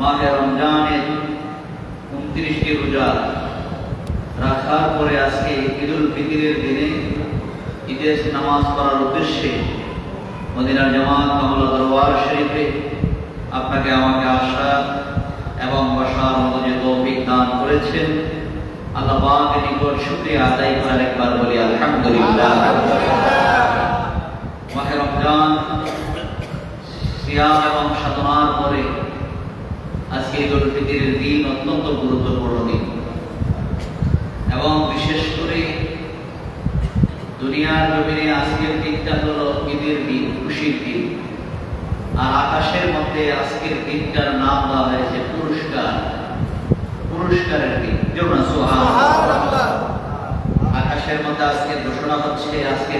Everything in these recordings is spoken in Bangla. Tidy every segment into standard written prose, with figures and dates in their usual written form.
মাহে রমজানের 29টি রোজা রাখার পরে আজকে ঈদুল ফিতরের দিনে ঈদের নামাজ পড়ার উদ্দেশ্যে মদিনার জামাত কামলা দরবার শরীফে আপনাকে আমাকে আসা এবং বসার মতো যে তৌফিক দান করেছেন, আল্লাহ পাকের নিকট শুকরিয়া আদায় করার একবার বলি আলহামদুলিল্লাহ। মাহে রমজান সিয়াম এবং সাধনার পরে আজকে ঈদুল ফিতরের দিন অত্যন্ত গুরুত্বপূর্ণ দিন এবং বিশেষ করে দুনিয়ার জমিনে আজকের দিনটা হলো ঈদের দিন, খুশির দিন। আর আকাশের মধ্যে আজকের দিনটার নাম দেওয়া হয়েছে পুরস্কারের দিন। সুবহানাল্লাহ। আকাশের মধ্যে আজকে ঘোষণা হচ্ছে আজকে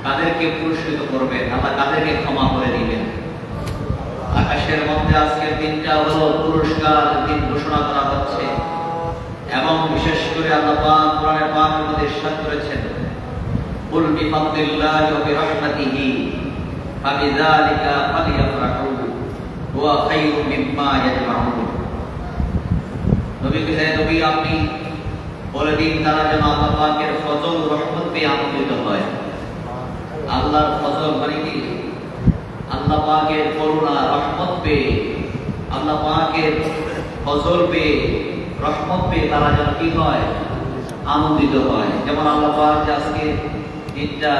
কাদেরকে পুরস্কৃত করবেন, আল্লাহ কাদেরকে ক্ষমা করে দিবেন। আকাশের মধ্যে আজকের দিনটা হলো পুরস্কার দিন ঘোষণা করা হচ্ছে এবং বিশেষ করে আল্লাহ পাক কোরআনে পাকের মধ্যে ইরশাদ করেছেন, কুল বিফাদলিল্লাহি ওয়া বিরাহমাতিহি ফাবিযালিকা ফালইফরাহু হুয়া খায়রুম মিম্মা ইয়াজমাউন। নবী আপনি বলে দিন তারা যেন আল্লাহ পাকের ফজল রহমত পেয়ে আনন্দিত হয়। আল্লাহর ফজল মানে কি? আল্লাহ পাকের করুণা রহমত পেয়ে, আল্লাহ পাকের ফজল পেয়ে, রহমত পেয়ে তারা যেন কি হয়? আনন্দিত হয়। যেমন আল্লাহ পাক আজকে দিনটা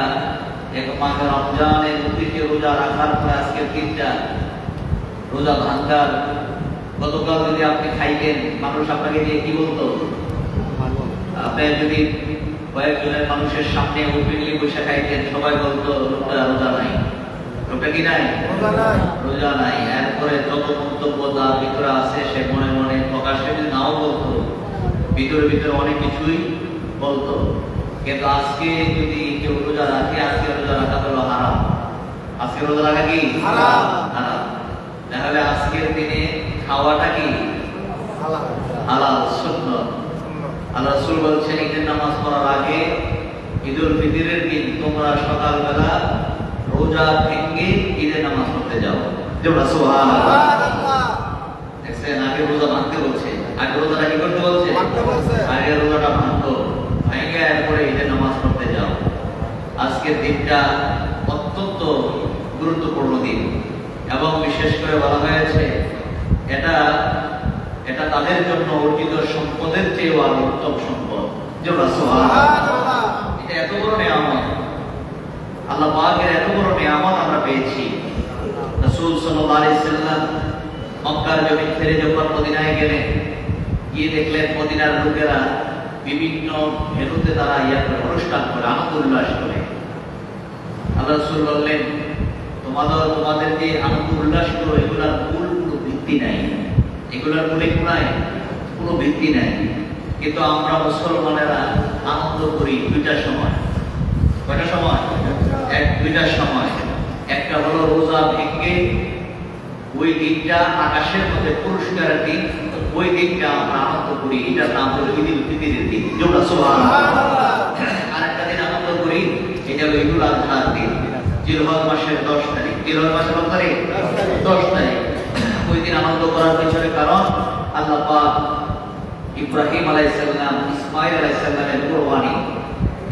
এক মাহে রমজানের 29টি রোজা রাখার পরে আজকের দিনটা রোজা ভাঙ্গার, গতকাল যদি আপনি খাইতেন মানুষ আপনাকে দিয়ে কি বলতো? আপনি যদি কয়েকজনের মানুষের সামনে ওপেনলি বসে খাইতেন, সবাই বলতো লোকটা রোজা নাই, লোকটা কি নাই? রোজা নাই। এরপরে যত মন্তব্য তার ভিতরে আছে সে মনে মনে প্রকাশ্যে যদি নাও বলতো, ভিতরে ভিতরে অনেক কিছুই বলতো। কিন্তু আজকে যদি কেউ রোজা রাখে, আজকে রোজা রাখা হলো হারাম। আজকে রোজা রাখা কি হারাম? তাহলে আজকের দিনে খাওয়াটা কি হালাল, সুন্নাত। আল্লাহ রাসূল বলছেন ঈদের নামাজ পড়ার আগে ঈদুল ফিতরের দিন তোমরা সকালবেলা রোজা ভেঙে ঈদের নামাজ পড়তে যাও। সুবহানাল্লাহ। দেখছেন, আগে রোজা ভাঙতে বলছে, আগে রোজাটা কি করতে বলছে? আগে রোজাটা ভাঙতো, ভেঙে এরপরে ঈদের নামাজ পড়তে যাও। আজকের দিনটা অত্যন্ত গুরুত্বপূর্ণ দিন এবং বিশেষ করে বলা হয়েছে এটা তাদের জন্য অর্জিত সম্পদের চেয়েও আরো উত্তম সম্পদ। সুবহানাল্লাহ। এটা এত বড় নিয়ামত, আল্লাহ পাকের এত বড় নিয়ামত আমরা পেয়েছি। রাসূল সাল্লাল্লাহু আলাইহি সাল্লাম মক্কার জমিন ছেড়ে যখন মদিনায় গেলেন, গিয়ে দেখলেন মদিনার লোকেরা বিভিন্ন ভেন্যুতে তারা অনুষ্ঠান করে, আনন্দ উল্লাস করে। আল্লাহ রাসূল বললেন, তোমাদের যে আনন্দ উল্লাস করো এগুলার মূল কোনো ভিত্তি নাই, এগুলার মূলে কোনো ভিত্তি নাই। কিন্তু আমরা মুসলমানেরা আনন্দ করি দুইটার সময়। কয়টার সময়? দুইটার সময়। একটা হলো রোজা ভেঙে ওই দিনটা আকাশের মধ্যে পুরস্কারের দিন, ওই দিনটা আমরা আনন্দ করি, এটার নাম হলো ঈদুল ফিতরের দিন। সুবহানাল্লাহ। আরেকটা দিন আনন্দ করি, এটা হলো ঈদুল আযহার দিন, জিলহজ মাসের 10 তারিখ। জিলহজ মাসের কত তারিখ? 10 তারিখ। ওই দিন আনন্দ করার পিছনে কারণ আল্লাহ পাক ইব্রাহিম আলাইহিস সালাম, ইসমাঈল আলাইহিস সালামের কুরবানি,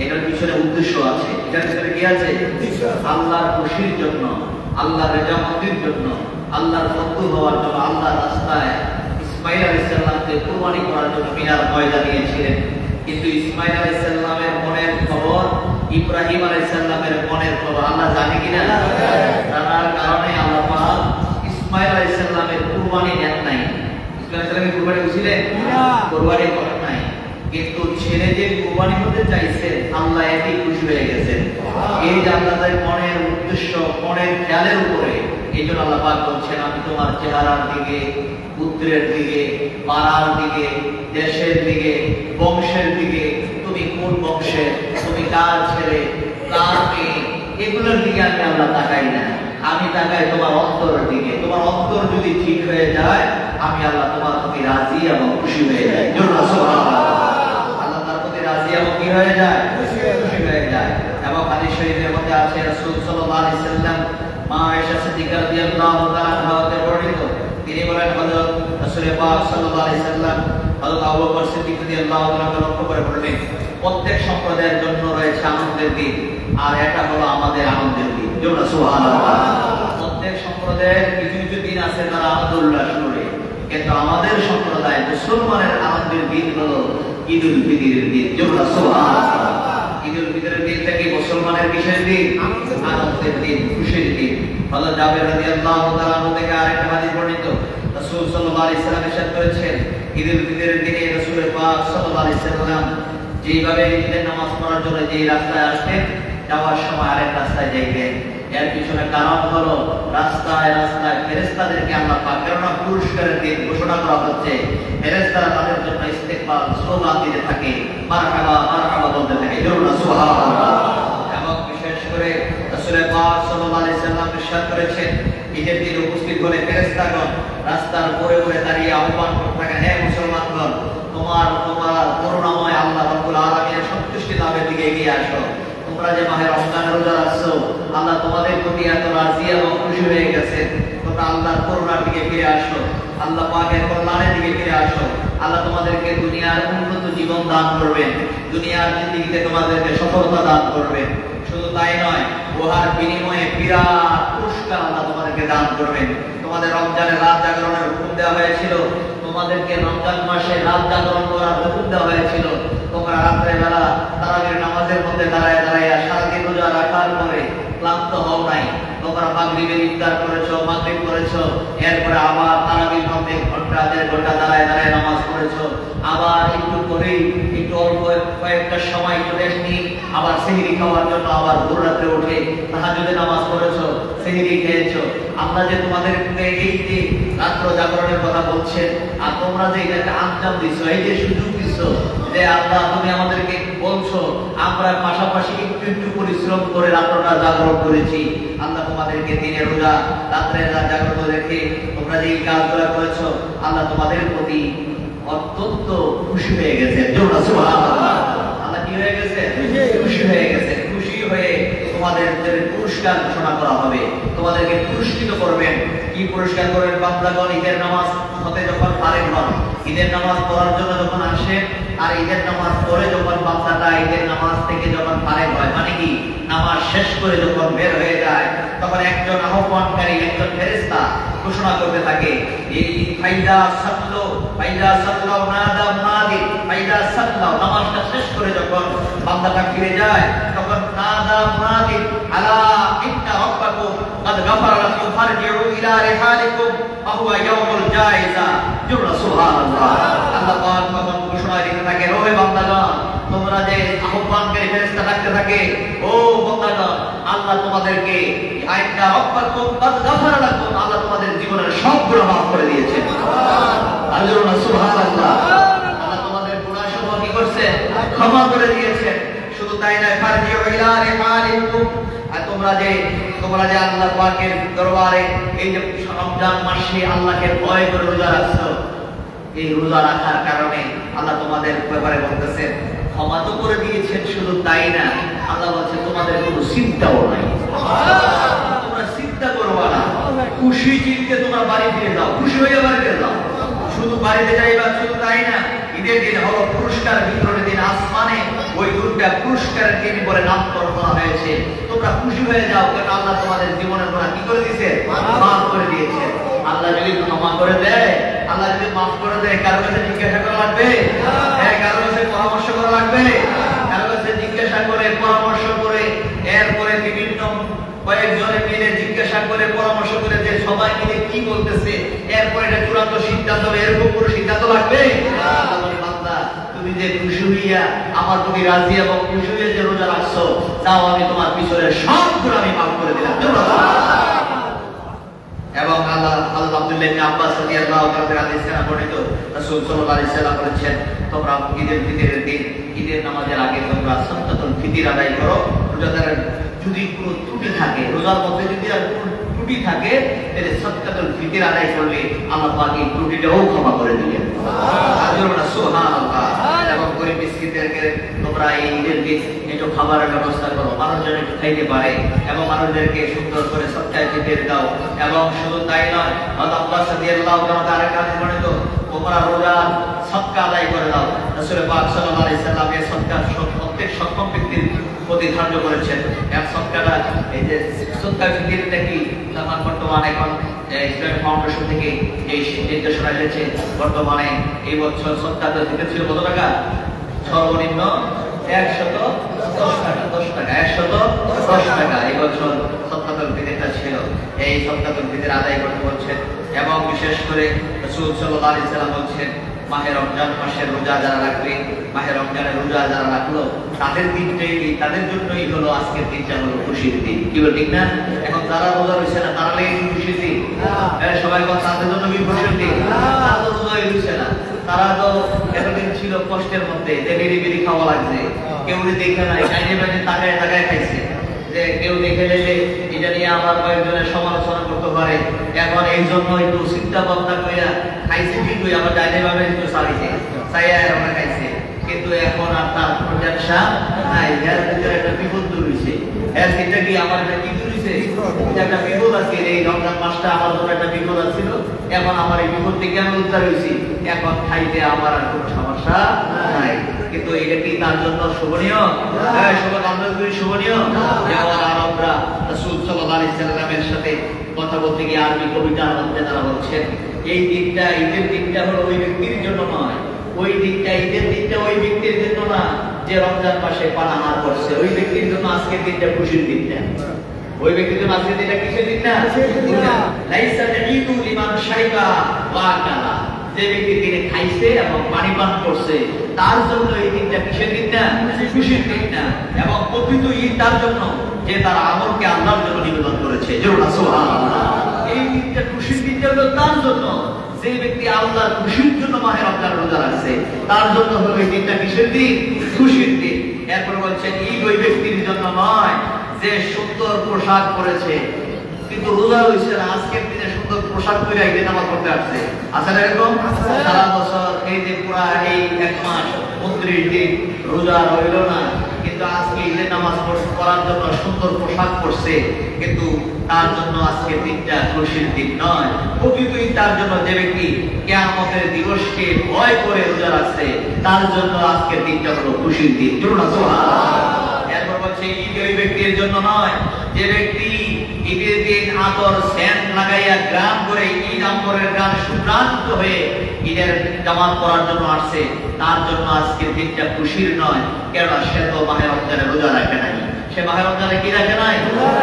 এটার পিছনে উদ্দেশ্য আছে। এটার পিছনে কি আছে? আল্লাহর খুশির জন্য, আল্লাহর রেজামতের জন্য, আল্লাহর বন্ধু হওয়ার জন্য আল্লাহর রাস্তায় ইসমাঈল আলাইহিস সালামকে কুরবানি করার জন্য মিনার ময়দান নিয়েছিলেন। কিন্তু ইসমাঈল আলাইহিস সালামের মনের খবর ইব্রাহিম আলাইহিস সালামের মনের খবর আল্লাহ জানে কিনা? জানার কারণে আল্লাহ পাক ইসমাঈল আলাইহিস সালামের কুরবানি নেন নাই। ইসমাঈল আলাইহিস সালামের কুরবানি বুঝিলেন? কুরবানি করেন নাই। কিন্তু ছেলে যে কুরবানি হতে চাইছে আল্লাহ এতেই খুশি হয়ে গেছেন। এই যে আল্লাহর মনের উদ্দেশ্য, মনের খেয়ালের উপরে, এই জন্য আল্লাহ পাক বলছেন আমি তোমার চেহারার দিকে, পুত্রের দিকে, পাড়ার দিকে, দেশের দিকে, বংশের দিকে, তুমি কোন বংশের, তুমি কার ছেলে, কার মেয়ে, এগুলোর দিকে আমি আল্লাহ তাকাই না। আমি তাকাই তোমার অন্তরের দিকে। তোমার অন্তর যদি ঠিক হয়ে যায় আমি আল্লাহ তোমার প্রতি রাজি এবং খুশি হয়ে যাই। আল্লাহ তার প্রতি রাজি এবং কি হয়ে যায়? খুশি হয়ে যায়। এবং হাদিস শরীফের মধ্যে আছে রাসূল সাল্লাল্লাহু আলাইহি সাল্লাম মা আয়েশা সিদ্দিকা রাদিয়াল্লাহু তাআলা আনহা হতে বর্ণিত, তিনি বলেন হযরত রাসূল পাক সাল্লাল্লাহু আলাইহি সাল্লাম হযরত আবু বকর সিদ্দিক রাদিয়াল্লাহু তাআলা লক্ষ্য করে বললেন, প্রত্যেক সম্প্রদায়ের জন্য রয়েছে আনন্দের দিন, আর এটা হলো আমাদের আনন্দের দিন। জোরে সুবহানাল্লাহ। প্রত্যেক সম্প্রদায়ের কিছু কিছু দিন আছে তারা আনন্দ উল্লাস করে, কিন্তু আমাদের সম্প্রদায় মুসলমানের আনন্দের দিন হলো ঈদুল ফিতরের দিন। জোরে সুবহানাল্লাহ। ঈদুল ফিতরের দিনটা কি মুসলমানের কিসের দিন? আনন্দের দিন, খুশির দিন। হযরত জাবের রাদিয়াল্লাহু তাআলা থেকে আরেকটা হাদিস বর্ণিত, রাসূল সাল্লাল্লাহু আলাইহি সাল্লাম ইরশাদ করেছেন, ঈদুল ফিতরের দিনে রাসূল পাক সাল্লাল্লাহু আলাইহি সাল্লাম যেভাবে ঈদের নামাজ পড়ার জন্য যে রাস্তায় আসতেন, যাওয়ার সময় আরেক রাস্তায় যাইতেন। এর পিছনে কারণ হলো রাস্তায় রাস্তায় ফেরেশতাদেরকে আল্লাহ পাক কেননা পুরস্কারের দিন ঘোষণা করা হচ্ছে, ফেরেশতারা তাদের জন্য ইস্তেকবাল স্লোগান দিতে থাকে, মারহাবা মারহাবা বলতে থাকে। জোরে সুবহানাল্লাহ। এবং বিশেষ করে রাসূল পাক সাল্লাল্লাহু আলাইহি সাল্লাম ইরশাদ করেছেন, ঈদের দিন উপস্থিত হলে ফেরেশতাগণ রাস্তার উপরে উপরে দাঁড়িয়ে আহ্বান করতে থাকেন, হে মুসলমানগণ, তোমার করুণাময় আল্লাহ রাব্বুল আলামিনের সন্তুষ্টি লাভের দিকে এগিয়ে আসো। তোমরা যে মাহে রমজানের রোজা রাখছো, আল্লাহ তোমাদের প্রতি এত রাজি এবং খুশি হয়ে গেছেন, তোমরা আল্লাহর করুণার দিকে ফিরে আসো, আল্লাহ পাকের কল্যাণের দিকে ফিরে আসো। আল্লাহ তোমাদেরকে দুনিয়ার উন্নত জীবন দান করবেন, দুনিয়ার জিন্দেগিতে তোমাদেরকে সফলতা দান করবেন। শুধু তাই নয়, উহার বিনিময়ে বিরাট পুরস্কার আল্লাহ তোমাদেরকে দান করবেন। তোমাদের রমজানের রাত জাগরণের হুকুম দেওয়া হয়েছিল, তোমাদেরকে রমজান মাসে রাত জাগরণ করার হুকুম দেওয়া হয়েছিল। তোমরা রাত্রে বেলা তারাবির নামাজের মধ্যে দাঁড়ায় দাঁড়ায় সারাদিন রোজা রাখার পরে ক্লান্ত হও নাই। তোমরা মাগরিবের ইফতার করেছো, মাগরিব করেছো, এরপরে আবার তারাবির মধ্যে ঘন্টা দেড় ঘন্টা দাঁড়ায় দাঁড়ায় নামাজ পড়েছো, আবার একটু করেই একটু অল্প কয়েকটা সময় একটু রেস্ট নিয়ে আবার সেহরি খাওয়ার জন্য আবার ভোর রাত্রে উঠে তাহাজ্জুদের নামাজ পড়েছো, সেহরি খেয়েছো। আমরা যে তোমাদের এই যে রাত্র জাগরণের কথা বলছেন, আর তোমরা যে এটাকে আঞ্জাম দিছো, এই যে সুযোগ দিছো যে আল্লাহ তুমি আমাদেরকে বলছো আমরা পাশাপাশি একটু একটু পরিশ্রম করে রাত্রটা জাগরণ করেছি, আল্লাহ তোমাদেরকে দিনে রোজা রাত্রে জাগরণ রেখে তোমরা যে কাজগুলো করেছো, আল্লাহ তোমাদের প্রতি অত্যন্ত খুশি হয়ে গেছে। জোরে সুবহানাল্লাহ। আল্লাহ কি হয়ে গেছে? খুশি হয়ে গেছে। খুশি হয়ে তোমাদের পুরস্কার ঘোষণা করা হবে, তোমাদেরকে পুরস্কৃত করবেন। কি পুরস্কার করবেন? বান্দাগণ ঈদের নামাজ হতে যখন ফারেক হন, ঈদের নামাজ পড়ার জন্য যখন আসে, আর ঈদের নামাজ পড়ে যখন বান্দাটা ঈদের নামাজ থেকে যখন ফারেক হয়, মানে কি নামাজ শেষ করে যখন বের হয়ে যায়, তখন একজন আহ্বানকারী, একজন ফেরেশতা ঘোষণা করতে থাকে, এই ফাইদা সাল্লাল্লাহু নাদা মুনাদি, ফাইদা সাল্লাল্লাহু, নামাজটা শেষ করে যখন বান্দাটা ফিরে যায়, তখন নাদা মুনাদি আলা ইন্না রাব্বাকুম قد غفر لكم فارجعوا الى رحالكم وهو يوم الجائزه। জোরে সুবহানাল্লাহ। আল্লাহ পাক তখন ঘোষণা দিতে থাকে, ও বান্দাগণ, তোমরা যে আহ্বানকারী ফেরেশতা ডাকতে থাকে, ও বান্দাগণ, আল্লাহ তোমাদেরকে আইনা রাব্বাকুম قد غفر لكم, আল্লাহ তোমাদের জীবনের সব গুনাহ মাফ করে দিয়েছে। আল্লাহু সুবহানাল্লাহ। আল্লাহ তোমাদের গুনাহ সব কি করছে? ক্ষমা করে দিয়েছে। শুধু তাই নয়, ফারজিউ ইলা রিহালিকুম, আর তোমরা যে আল্লাহ পাকের দরবারে এই যে রমজান মাসে আল্লাহকে ভয় করে রোজা রাখছো, এই রোজা রাখার কারণে আল্লাহ তোমাদের ব্যাপারে বলতেছেন ক্ষমা তো করে দিয়েছেন। শুধু তাই না, আল্লাহ বলছে তোমাদের কোনো চিন্তাও নাই, তোমরা চিন্তা করবা না, খুশি চিন্তে তোমরা বাড়ি ফিরে যাও, খুশি হয়ে বাড়ি ফিরে যাও। শুধু বাড়িতে যাইবা, শুধু তাই না, ঈদের দিন হলো পুরস্কার বিতরণের দিন। আসমানে ওই দুটা পুরস্কারের দিন বলে নামকরণ করা হয়েছে। তোমরা খুশি হয়ে যাও, কারণ আল্লাহ তোমাদের জীবনের গুনাহ কি করে দিয়েছে? মাফ করে দিয়েছে। আল্লাহ যদি ক্ষমা করে দেয়, আল্লাহ যদি মাফ করে দেয়, কারো কাছে জিজ্ঞাসা করা লাগবে? হ্যাঁ, কারো কাছে পরামর্শ করা লাগবে? কারো কাছে জিজ্ঞাসা করে পরামর্শ করে এরপরে বিভিন্ন কয়েকজনে মিলে জিজ্ঞাসা করে পরামর্শ করে যে সবাই মিলে কি বলতেছে, এরপরে এটা চূড়ান্ত সিদ্ধান্ত, এরকম কোনো সিদ্ধান্ত লাগবে? বান্দা তুমি যে খুশি হইয়া আমার প্রতি রাজি এবং খুশি হইয়া যে রোজা রাখছো, তাও আমি তোমার পিছনের সবগুলো আমি মাফ করে দিলাম। এবং আল্লাহ আব্দুল্লাহ ইবনে আব্বাস রাদিয়াল্লাহু তাআলা হাদিস দ্বারা বর্ণিত, রাসূল সাল্লাল্লাহু আলাইহি সাল্লাম বলেছেন, তোমরা ঈদের ফিতরের দিন ঈদের নামাজের আগে তোমরা সাদকাতুল ফিতর আদায় করো। রোজাদারের যদি কোনো ত্রুটি থাকে, রোজার মধ্যে যদি আর কোনো ত্রুটি থাকে, তাহলে সাদকাতুল ফিতর আদায় করলে আল্লাহ পাক এই ত্রুটিটাও ক্ষমা করে দিবেন। সুবহানাল্লাহ। এবং গরিব মিসকিনদেরকে তোমরা এই ঈদের দিন একটু খাবারের ব্যবস্থা করো, মানুষজন একটু খাইতে পারে, এবং মানুষদেরকে সুন্দর করে সৎকায় ফিতর দাও। এবং শুধু তাই নয়, আব্বাস রাদিয়াল্লাহু তাআলা তার কাছে বর্ণিত, তোমরা রোজা সদকা আদায় করে দাও। রাসূল পাক সাল্লাল্লাহু আলাইহি সাল্লাম এই সদকা প্রত্যেক সক্ষম ব্যক্তির প্রতি ধার্য করেছেন। এক সদকাটা, এই যে সদকা ফিতরটা কি, তখন বর্তমানে এখন ইসলামিক ফাউন্ডেশন থেকে এই নির্দেশনা এসেছে। বর্তমানে এই বছর সদকা ফিতর ছিল কত টাকা? সর্বনিম্ন 110 টাকা, 10 টাকা, 110 টাকা এই বছর সদকাতুল ফিতরটা ছিল। এই সদকাতুল ফিতর আদায় করতে বলছেন। এবং বিশেষ করে রাসূল সাল্লাল্লাহু আলাইহি সাল্লাম বলছেন, মাহে রমজান মাসের রোজা যারা রাখবে, মাহে রমজানের রোজা যারা রাখলো, তাদের দিনটাই, তাদের জন্যই হলো আজকের দিনটা হলো খুশির দিন। কি বল, ঠিক না? এখন যারা রোজা রয়েছে না, তারা লেগে খুশির দিন, সবাই তাদের জন্য কি খুশির দিন? তারা তো রোজাই রয়েছে না, তারা তো এতদিন ছিল কষ্টের মধ্যে, যে বিড়ি খাওয়া লাগছে, কেউ দেখে নাই, চাইনে বাইনে তাকায় তাকায় খাইছে, যে কেউ দেখে নিলে এটা নিয়ে আমার কয়েকজনের সমালোচনা করতে পারে। এখন এই জন্য একটু চিন্তা ভাবনা করিয়া খাইছে, কিন্তু আবার ডাইনে ভাবে একটু সারিছে, চাইয়া আমরা খাইছে, কিন্তু এখন আর তার কোনো ব্যবসা নাই। এর ভিতরে একটা বিপদ রয়েছে। এর চিন্তা কি আমার একটা কি রয়েছে, একটা বিপদ আছে। এই রমজান মাসটা আমার জন্য একটা বিপদ আছিল, এখন আমার এই বিপদ থেকে আমি উদ্ধার হয়েছি, এখন খাইতে আমার আর কোনো সমস্যা নাই। কিন্তু এটা কি তার জন্য শোভনীয়? শোভনীয়। যেমন আরবরা রাসূল সাল্লাল্লাহু আলাইহি সাল্লামের সাথে কথা বলতে গিয়ে আরবি কবিতার মধ্যে তারা বলছেন, এই দিনটা, ঈদের দিনটা হলো ওই ব্যক্তির জন্য নয়, ওই দিনটা, ঈদের দিনটা ওই ব্যক্তির জন্য না যে রমজান মাসে পানাহার করছে, ওই ব্যক্তির জন্য আজকের দিনটা খুশির দিনটা। ওই ব্যক্তির জন্য আজকের দিনটা কিসের দিন না? লাইসা ঈদু লিমান শারিবা ওয়া আকালা, যে ব্যক্তি দিনে খাইছে এবং পানি পান করছে, তার জন্য এই দিনটা কিসের দিন না? খুশির দিন না। এবং প্রকৃত ঈদ তার জন্য যে তার আমলকে আল্লাহর জন্য নিবেদন করেছে। সুবহানাল্লাহ। এই দিনটা খুশির দিনটা হলো তার জন্য যে ব্যক্তি আল্লাহর খুশির জন্য মাহে রমজান রোজা রাখছে, তার জন্য হলো এই দিনটা কিসের দিন? খুশির দিন। এরপর বলছেন, ঈদ ওই ব্যক্তির জন্য নয় যে সুন্দর পোশাক পরেছে কিন্তু রোজা হয়েছে না, আজকের দিনে সুন্দর পোশাক পরে ঈদের নামাজ পড়তে আসছে। আসলে এরকম সারা বছর এই যে পুরা এই 1 মাস 29 দিন রোজা রইল না, কিন্তু আজকে ঈদের নামাজ পড়ার জন্য সুন্দর পোশাক পরছে, কিন্তু তার জন্য আজকের দিনটা খুশির দিন নয়। প্রকৃত ঈদ তার জন্য যে ব্যক্তি কিয়ামতের দিবসকে ভয় করে রোজা রাখছে, তার জন্য আজকের দিনটা হলো খুশির দিন। এরপর বলছে, ঈদ ওই ব্যক্তির জন্য নয় যে ব্যক্তি ঈদের দিন আতর সেন্ট লাগাইয়া গ্রাম করে ঈদ আম্বরের গান সুপ্রান্ত হয়ে ঈদের জামাত পড়ার জন্য আসছে, তার জন্য আজকের দিনটা খুশির নয়। কেননা সে তো মাহে রমজানে রোজা রাখে নাই, সে মাহে রমজানে কি রাখে নাই?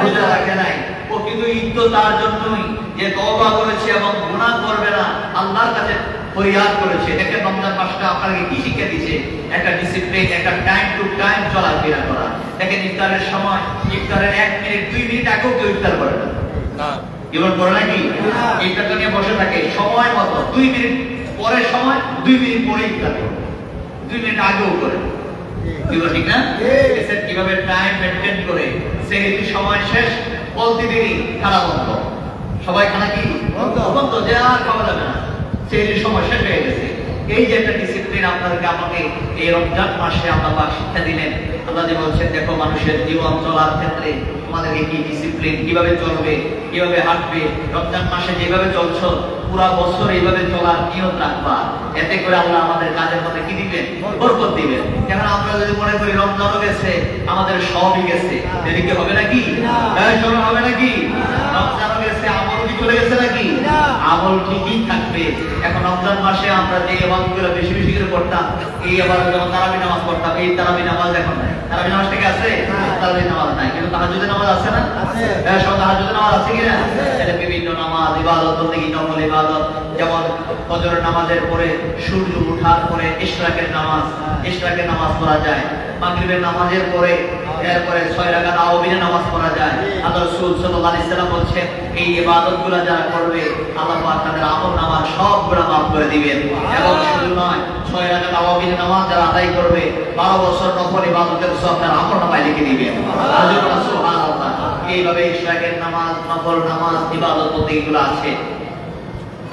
রোজা রাখে নাই। প্রকৃত ঈদ তো তার জন্যই যে তওবা করেছে এবং গুনাহ করবে না, আল্লাহর কাছে ফরিয়াদ করেছে। দেখেন রমজান মাসটা আপনাকে কি শিক্ষা দিয়েছে? একটা ডিসিপ্লিন, একটা টাইম টু টাইম চলাফেরা করা। দেখেন ইফতারের সময়, ইফতারের 1 মিনিট 2 মিনিট আগেও কেউ ইফতার করে না, জীবন করে নাকি? ইফতারটা নিয়ে বসে থাকে সময় মতো, 2 মিনিট পরে সময়, 2 মিনিট পরে ইফতার করে, 2 মিনিট আগেও করে। ঠিক না? কিভাবে টাইম মেনটেন করে সেহরির সময় শেষ বলতে দেরি, খানা বন্ধ, সবাই খানা কি বন্ধ, যে আর খাওয়া যাবে না, সেহরির সময় শেষ হয়ে গেছে। এই যে একটা ডিসিপ্লিন আপনাদেরকে আমাকে এই রমজান মাসে আল্লাহ পাক শিক্ষা দিলেন। আল্লাহ যে বলছেন, দেখো মানুষের জীবন চলার ক্ষেত্রে তোমাদেরকে কি ডিসিপ্লিন, কিভাবে চলবে, কিভাবে হাঁটবে, রমজান মাসে যেভাবে চলছো পুরা বছর এইভাবে চলার নিয়ত রাখবা। এতে করে আল্লাহ আমাদের কাজের মধ্যে কি দিবেন? বরকত দিবেন। এখন আমরা যদি মনে করি রমজানও গেছে, আমাদের সবই গেছে, এদিকে হবে নাকি? হবে নাকি? রমজানও গেছে, আমল কি চলে গেছে নাকি? আমল ঠিকই থাকবে। এখন রমজান মাসে আমরা যে ইবাদতগুলো বেশি বেশি করে করতাম, এই আবার যেমন তারাবির নামাজ পড়তাম, এই তারাবির নামাজ এখন নাই। তারাবির নামাজ থেকে আছে? তারাবির নামাজ নাই, কিন্তু তাহাজ্জুদের নামাজ আছে না? সব তাহাজ্জুদের নামাজ আছে কিনা? এটা বিভিন্ন নামাজ, ইবাদত, বন্দেগী, নফল ইবাদত যেমন ফজরের নামাজের পরে সূর্য ওঠার পরে ইশরাকের নামাজ পড়া যায়, মাগরিবের নামাজের পরে এরপরে 6 রাকাত আওয়াবিনে নামাজ পড়া যায়। আল্লাহ রাসূল সাল্লাল্লাহু আলাইহি সাল্লাম বলেছেন এই ইবাদতগুলো যারা করবে আল্লাহ পাক তাদের আমলনামার সব গুনাহ মাফ করে দিবেন। এবং শুধু নয়, 6 রাকাত আওয়াবিনে নামাজ যারা আদায় করবে 12 বছর নফল ইবাদতের সব তার আমলনামায় লিখে দিবেন। সুবহানাল্লাহ। এইভাবে ইশরাকের নামাজ, নফল নামাজ, ইবাদত এগুলো আছে।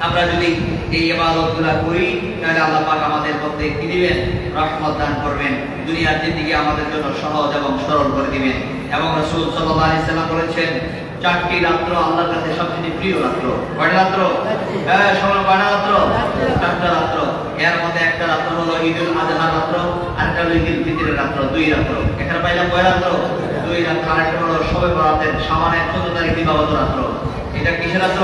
আমরা যদি এই ইবাদতগুলো করি তাহলে আল্লাহ পাক আমাদের মধ্যে কি দিবেন? রহমত দান করবেন, দুনিয়ার জিন্দেগি আমাদের জন্য সহজ এবং সরল করে দিবেন। এবং রাসূল সাল্লাল্লাহু আলাইহি সাল্লাম বলেছেন 4টি রাত্র আল্লাহর কাছে সবচেয়ে প্রিয় রাত্র। কয়টা রাত্র? সবাই কয়টা রাত্র? 4টা রাত্র। এর মধ্যে একটা রাত্র হলো ঈদুল আযহার রাত্র, আরেকটা হলো ঈদুল ফিতরের রাত্র, 2 রাত্র। এখানে পাইলাম কয় রাত্র? 2 রাত্র। আরেকটা হলো শবে বরাতের শাবানের 14 তারিখ দিবাগত রাত্র। এটা কিসের রাত্র?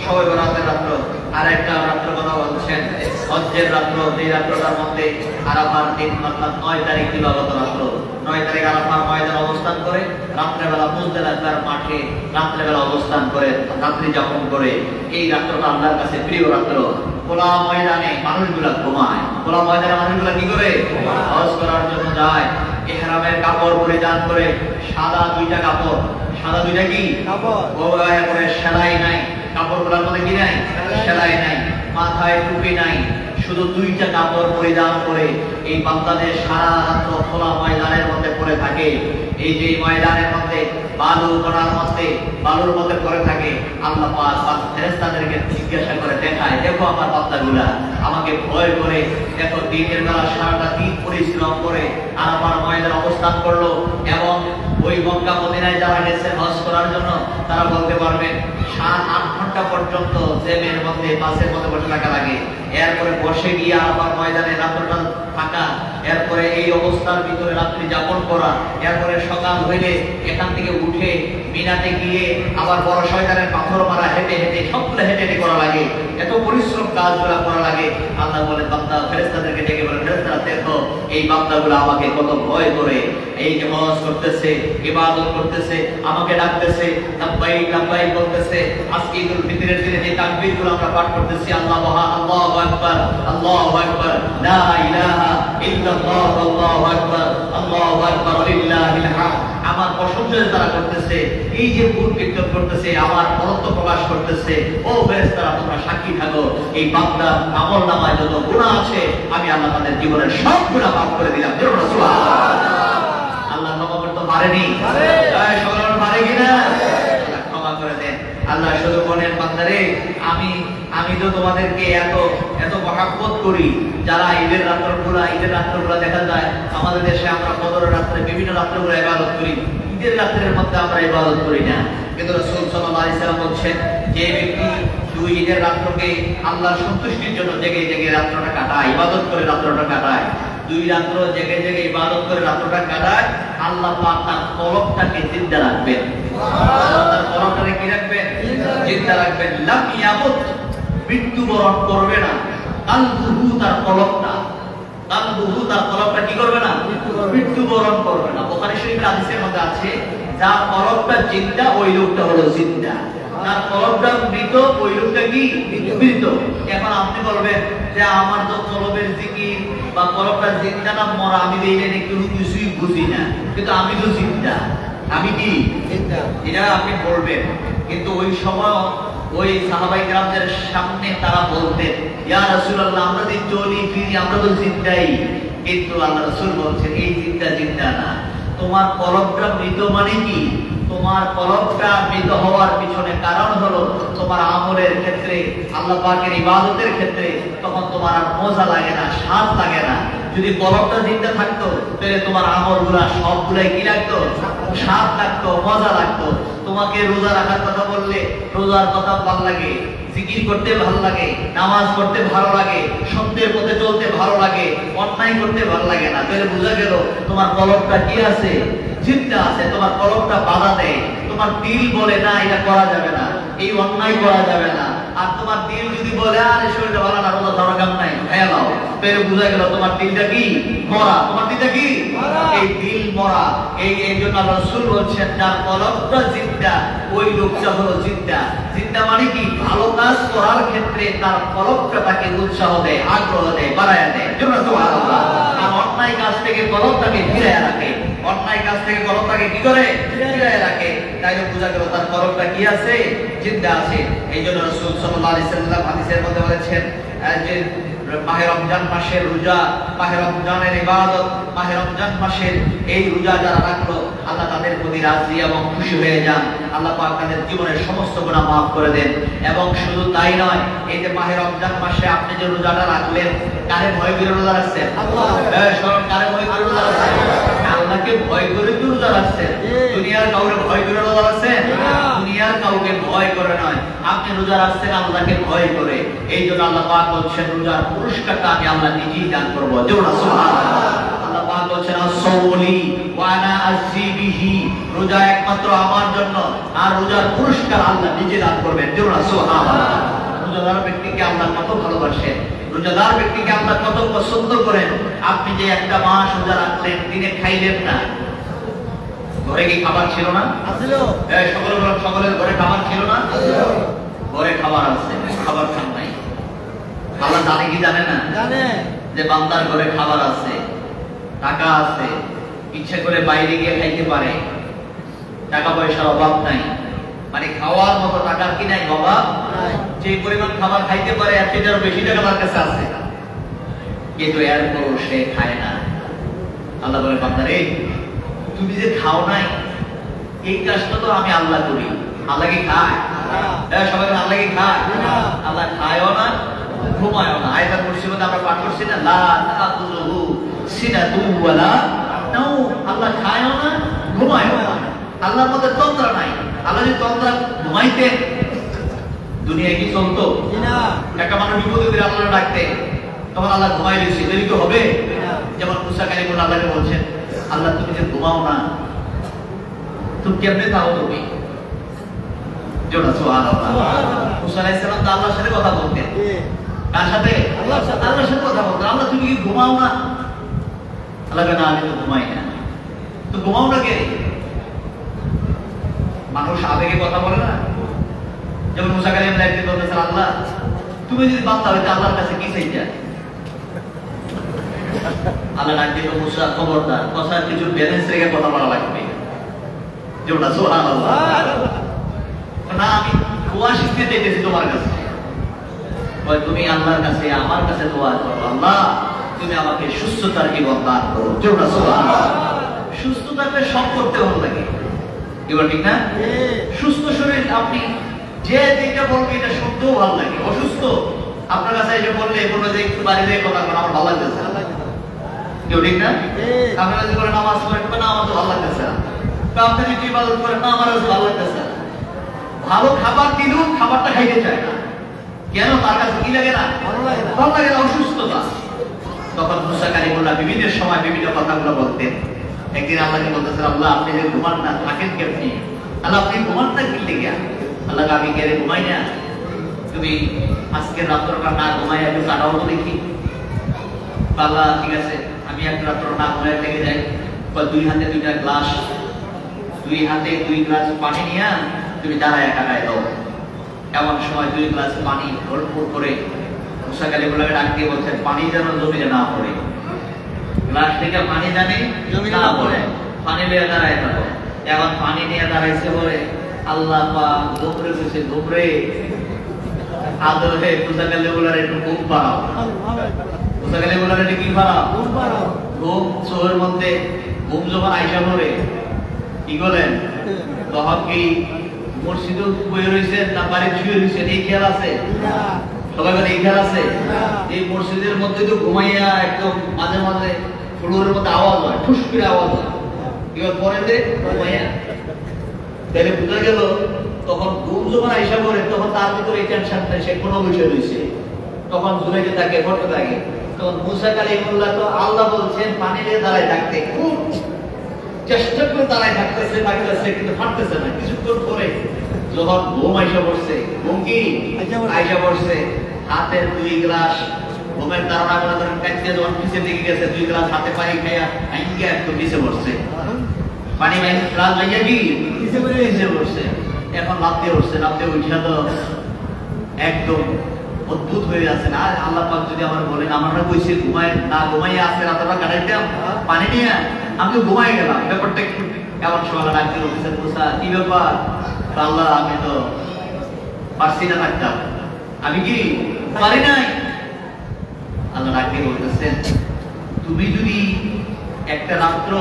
শবে বরাতের রাত্র। আরেকটা রাত্র কথা বলছেন হজ্জের রাত্র, এই রাত্রটার মধ্যে আরাফার দিন অর্থাৎ 9 তারিখ দিবাগত রাত্র। 9 তারিখ আরাফার ময়দানে অবস্থান করে রাত্রেবেলা মুজদালিফার মাঠে রাত্রেবেলা অবস্থান করে রাত্রি যাপন করে এই রাত্রটা আল্লাহর কাছে প্রিয় রাত্র। খোলা ময়দানে মানুষগুলা ঘুমায়, খোলা ময়দানে মানুষগুলা কি করে? হজ করার জন্য যায়। ইহরামের কাপড় পরিধান করে, সাদা 2টা কাপড়, সাদা 2টা কি কাপড়? করে সেলাই নাই, কাপড়গুলোর মধ্যে কি নাই? সেলাই নাই, মাথায় টুপি নাই, শুধু 2টা কাপড় পরিধান করে এই বাংলাদেশ সারা রাত্র খোলা ময়দানের মধ্যে পড়ে থাকে। এই যে ময়দানের মধ্যে বালুর মধ্যে পড়ে থাকে, আল্লাহ পাক ফেরেশতাদেরকে জিজ্ঞাসা করে দেখায়, দেখো আমার বান্দাগুলা আমাকে ভয় করে, দেখো দিনের বেলা সারাটা দিন পরিশ্রম করে আরাফার ময়দানে অবস্থান করলো। এবং ওই মক্কা মদিনায় যারা গেছে হজ করার জন্য তারা বলতে পারবেন 7-8 ঘন্টা পর্যন্ত জেমের মধ্যে বাসের মধ্যে বসে থাকা লাগে। এরপরে বসে গিয়ে আবার ময়দানে রাত্রটা থাকা, এরপরে এই অবস্থার ভিতরে রাত্রি যাপন করা, এরপরে সকাল হইলে এখান থেকে উঠে মিনাতে গিয়ে আবার বড় শয়তানের পাথর মারা, হেঁটে হেঁটে সবগুলো হেঁটে হেঁটে করা লাগে। এত পরিশ্রম কাজগুলো করা লাগে। আল্লাহ বলে বান্দা ফেরেশতাদেরকে ডেকে বলে, ফেরেশতারা দেখো এই বান্দাগুলো আমাকে কত ভয় করে, এই যে হজ করতেছে, ইবাদত করতেছে, আমাকে ডাকতেছে, লাব্বাইক লাব্বাইক বলতেছে। আজকে ঈদুল ফিতরের দিনে যে তাকবীরগুলো আমরা পাঠ করতেছি, আল্লাহু আকবার, আল্লাহু আকবার, লা ইলাহা ইল্লাল্লাহ, আল্লাহু আকবার, আল্লাহু আকবার, লিল্লাহিল হামদ, আমার প্রশংসা তারা করতেছে, এই যে গুণ কীর্তন করতেছে, আমার মহত্ব প্রকাশ করতেছে। ও ফেরেশতারা তোমরা সাক্ষী থাকো, এই বান্দার আমলনামায় যত গুনাহ আছে আমি আল্লাহ তাদের জীবনের সব গুনাহ মাফ করে দিলাম। সুবহানাল্লাহ। আল্লাহ ক্ষমা করতে পারেনি? সকলের পারে কিনা? আল্লাহ ক্ষমা করে দেন। আল্লাহ শুধু বলেন বান্দারে আমি তো তোমাদেরকে এত মহব্বত করি। যারা ঈদের রাত্রগুলো দেখা যায় আমাদের দেশে, আমরা ফজরের রাত্রে বিভিন্ন রাত্রগুলো ইবাদত করি, ঈদের রাত্রের মধ্যে আমরা ইবাদত করি না। কিন্তু রাসূল সাল্লাল্লাহু আলাইহি সাল্লাম বলেছেন যে ব্যক্তি 2 ঈদের রাত্রকে আল্লাহর সন্তুষ্টির জন্য জেগে জেগে রাত্রটা কাটায়, ইবাদত করে রাত্রটা কাটায়, 2 রাত্র জেগে জেগে ইবাদত করে রাত্রটা কাটায়, আল্লাহ পাক তার কলবটাকে জিন্দা রাখবেন। সুবহানাল্লাহ। তার কলবটাকে কি রাখবেন? জিন্দা রাখবেন। লাম ইয়ামুত, মৃত্যুবরণ করবে না। কালবুহু, তার কলবটা কি করবে না? মৃত্যুবরণ করবে না। বুখারী শরীফের হাদিসের মধ্যে আছে যার কলবটা জিন্দা ওই লোকটা হলো জিন্দা, তার কলবটা মৃত ওই লোকটা কি মৃত। এখন আপনি বলবেন যে আমার তো কলবের জিকির বা কলবটা জিন্দা না মরা, আমি এইটা একটু কিছুই বুঝি না, কিন্তু আমি তো জিন্দা, আমি কি জিন্দা, এটা আপনি বলবেন। কিন্তু ওই সময় ওই সাহাবায়ে কেরামদের সামনে তারা বলতেন, ইয়া রাসূলুল্লাহ আমরা যে চলি ফিরি আমরা তো জিন্দাই। কিন্তু আল্লাহ রাসূল বলছেন এই জিন্দা না, তোমার কলবটা মৃত। মানে কি? তোমার কলবটা মৃত হওয়ার পিছনে কারণ হলো তোমার আমলের ক্ষেত্রে, আল্লাহ পাকের ইবাদতের ক্ষেত্রে তখন তোমার আর মজা লাগে না, স্বাদ লাগে না। যদি কলবটা জিন্দা থাকতো তাহলে তোমার আমলগুলা সবগুলাই কি লাগতো? স্বাদ লাগতো, মজা লাগতো। তোমাকে রোজা রাখার কথা বললে রোজার কথা ভালো লাগে, জিকির করতে ভালো লাগে, নামাজ পড়তে ভালো লাগে, সত্যের পথে চলতে ভালো লাগে, অন্যায় করতে ভালো লাগে না। তাহলে বোঝা গেল তোমার কলবটা কি আছে? জিন্দা আছে। তোমার কলবটা বাধা দেয়, তোমার দিল বলে না এটা করা যাবে না, এই অন্যায় করা যাবে না। আর তোমার দিল যদি বলে আরে শরীরটা ভালো না, রোজা দরকার নাই, খেয়ে নাও, তাহলে বোঝা গেল তোমার দিলটা কি মরা। তোমার দিলটা কি? এই দিল মরা। এই জন্য আল্লাহ রাসূল বলছেন যার কলবটা জিন্দা ওই লোকটা হলো জিন্দা। জিন্দা মানে কি? ভালো কাজ করার ক্ষেত্রে তার কলবটা তাকে উৎসাহ দেয়, আগ্রহ দেয়, বাড়ায়া দেয়। সুবহানাল্লাহ। আর অন্যায় কাজ থেকে কলবটাকে ফিরাইয়া রাখে, অন্যায় কাজ থেকে কলবটাকে কি করে ফিরাইয়া রাখে। তাইলে বোঝা গেল তার কলবটা কি আছে, জিন্দা আছে। এই জন্য রাসূল সাল্লাল্লাহু আলাইহি সাল্লাম হাদিসের মধ্যে বলেছেন যে মাহে রমজান মাসের রোজা, মাহে রমজানের ইবাদত, মাহে রমজান মাসের এই রোজা যারা রাখলো আল্লাহ তাদের প্রতি রাজি এবং খুশি হয়ে যান। আল্লাহ পাক তাদের জীবনের সমস্ত গুনাহ মাফ করে দেন। এবং শুধু তাই নয়, এই যে মাহে রমজান মাসে আপনি যে রোজাটা রাখলেন, কারে ভয় করে রোজা রাখছেন? আল্লাহ। স্মরণ, কারে ভয় করে রোজা রাখছেন? আল্লাহকে ভয় করে কি রোজা রাখছেন? দুনিয়ার কাউকে ভয় করে রোজা রাখছেন? দুনিয়ার কাউকে ভয় করে নয়, আপনি রোজা রাখছেন আল্লাহকে ভয় করে। এই জন্য আল্লাহ পাক বলছেন রোজার পুরস্কারটা আমি আল্লাহ নিজেই দান করবো। সুবহানাল্লাহ। আল্লাহ পাক বলছেন আসসাউলি ওয়া আনা আযি বিহি, রোজা একমাত্র আমার জন্য, আর রোজার পুরস্কার আল্লাহ নিজে দান করবেন। সুবহানাল্লাহ। রোজাদার ব্যক্তিকে আল্লাহ কত ভালোবাসেন, রোজাদার ব্যক্তিকে আল্লাহ কত পছন্দ করেন। আপনি যে একটা মাস রোজা রাখলেন, দিনে খাইলেন না, ঘরে কি খাবার ছিল না? ছিল। সকলের ঘরে খাবার ছিল না? ছিল। ঘরে খাবার আছে, খাবার খান নাই। আল্লাহ জানে কি জানে না? জানে যে বান্দার ঘরে খাবার আছে, টাকা আছে, ইচ্ছা করে বাইরে গিয়ে খাইতে পারে, টাকা পয়সার অভাব নাই, মানে খাওয়ার মতো টাকার কি নাই? অভাব নাই। যে পরিমাণ খাবার খাইতে পারে এর চেয়ে বেশি টাকা তার কাছে আছে, কিন্তু এরপরও সে খায় না। আল্লাহ বলে বান্দারে তুমি যে খাও নাই, এই কাজটা তো আমি আল্লাহ করি। আল্লাহ কি খায়? সবাই আল্লাহ কি খায়? আল্লাহ খায়ও না, ঘুমায়ও না। আয়াতুল কুরসির মধ্যে আমরা পাঠ করছি না, লা তাকুযুহু সিনাতু ওয়ালা নাওম। আল্লাহ খায়ও না, ঘুমায়ও না। আল্লাহর মধ্যে তন্দ্রা নাই। আল্লাহ যদি তন্দ্রা ঘুমাইতেন, দুনিয়ায় কি চলতো? না। একটা মানুষ বিপদে পড়ে আল্লাহ ডাকতে, তখন আল্লাহ ঘুমাই রয়েছে, দেরি তো হবে। যেমন মুসা কালিমুল্লাহ আল্লাহকে বলছেন, আল্লাহ তুমি যে ঘুমাও না, তুমি কেমনে থাকো? তুমি জোড়া সুবহানাল্লাহ। মুসা আলাইহিস সালাম তো আল্লাহর সাথে কথা বলতেন। কার সাথে? আল্লাহর সাথে। আল্লাহর সাথে কথা বলতেন। আল্লাহ তুমি কি ঘুমাও না? আল্লাহ বলে না, আমি তো ঘুমাই না। তো ঘুমাও না কে? মানুষ আবেগে কথা বলে না। যেমন মুসা কালিমুল্লাহ একদিন বলতেছেন, আল্লাহ তুমি যদি বান্দা হইতে আল্লাহর কাছে কি চাইতে? আল্লাহ ডাক দিল, মুসা খবরদার, কথার কিছু ব্যালেন্স রেখে কথা বলা লাগবে। যেটা সুবহানাল্লাহ। না, আমি দোয়া শিখতে চাইতেছি তোমার কাছে। তুমি আল্লাহর কাছে আমার কাছে দোয়া করো, আল্লাহ তুমি আমাকে সুস্থতার জীবন দান করো। যেটা সুবহানাল্লাহ। সুস্থ থাকলে সব করতে ভালো লাগে, এবার ঠিক না? সুস্থ শরীর আপনি যে দিকটা বলবে এটা শুনতেও ভালো লাগে। অসুস্থ আপনার কাছে এসে বললে বলবে যে একটু বাড়ি থেকে কথা বলো, আমার ভালো লাগতেছে না। কেউ ঠিক না? আপনারা যদি করে নামাজ পড়েন, না আমার তো ভালো লাগতেছে না। আপনি যদি ইবাদত করেন, না আমার ভালো লাগতেছে না। ভালো খাবার দিলেও খাবারটা খাইতে চায় না। কেন? তার কাছে কি লাগে না? ভালো লাগে না। ভালো লাগে না, অসুস্থতা। তখন মুসা কালিমুল্লাহ বিভিন্ন সময় বিভিন্ন কথাগুলো বলতেন। একদিন আল্লাহকে বলতেছেন, আল্লাহ আপনি যে ঘুমান না, থাকেন কেমনি? আল্লাহ আপনি ঘুমান না কি লেগে? আল্লাহ আমি গেলে ঘুমাই না, তুমি আজকের রাত্রটা না ঘুমাই একটু কাটাও তো দেখি। আল্লাহ ঠিক আছে, আমি এক রাত্র না ঘুমাই লেগে যাই। দুই হাতে দুইটা গ্লাস, দুই হাতে দুই গ্লাস পানি নিয়ে তুমি দাঁড়ায় কাটায় দাও। এমন সময় দুই গ্লাস পানি ভরপুর করে মুসা কালিমুল্লাহকে ডাক দিয়ে বলছেন, পানি যেন জমিতে না পড়ে, গ্লাস থেকে পানি জানি জমিতে না পড়ে, পানি নিয়ে দাঁড়ায় থাকো। এখন পানি নিয়ে দাঁড়াইছে বলে আল্লাহ পাক গোবরে বসে, গোবরে আদরে মুসা কালিমুল্লাহর একটু ঘুম পাড়াও। মুসা কালিমুল্লাহর একটু কি পাড়াও? ঘুম। চোখের মধ্যে ঘুম যখন আইসা পড়ে, কি বলেন? তখন কি মসজিদে বয়ে রয়েছেন না বাড়ি শুয়ে রয়েছেন? এই খেয়াল আছে? সবাই বলে এই খেয়াল আছে? এই মসজিদের মধ্যে তো ঘুমাইয়া একদম মাঝে মাঝে ফ্লোরের মধ্যে আওয়াজ হয়, ঠুস করে আওয়াজ হয়। এবার পরে যে ঘুমাইয়া, তাহলে বোঝা গেল তখন ঘুম যখন আইসা পড়ে, তখন তার ভিতরে এই টেনশনটা সে কোনো বিষয় রয়েছে, তখন জুড়াইতে থাকে, পড়তে থাকে। তখন মুসা কালিমুল্লাহ তো আল্লাহ বলছেন পানি দিয়ে দাঁড়ায় থাকতে, খুব চেষ্টা করে দাঁড়ায় থাকতেছে, কিন্তু পারতেছে না। কিছুক্ষণ পরে যখন ঘুম আইসা পড়ছে, ঘুম কি আইসা পড়ছে, হাতের দুই গ্লাস ঘুমের ধারণা করে ধরেন কাঁচতে যখন নিচের দিকে গেছে, দুই গ্লাস হাতে পানি খাইয়া আইঙ্গা একটু নিচে পড়ছে। পানি গ্লাস ভাইয়া কি নিচে পড়ছে। এখন লাফতে উঠছে, লাফতে উঠা তো একদম অদ্ভুত হয়ে যাচ্ছে না। আল্লাহ পাক যদি আমার বলেন আমরা কইছি ঘুমায় না, ঘুমাইয়া আছে রাতটা কাটাইতাম পানি নিয়ে, আমি তো ঘুমাই গেলাম, ব্যাপারটা একটু এমন সময় ডাক্তার অফিসার মুসা কি ব্যাপার, আল্লাহ আমি তো পারছি না থাকতাম, আমি কি পারি নাই। আল্লাহ ডাক্তার বলতেছেন তুমি যদি একটা রাত্র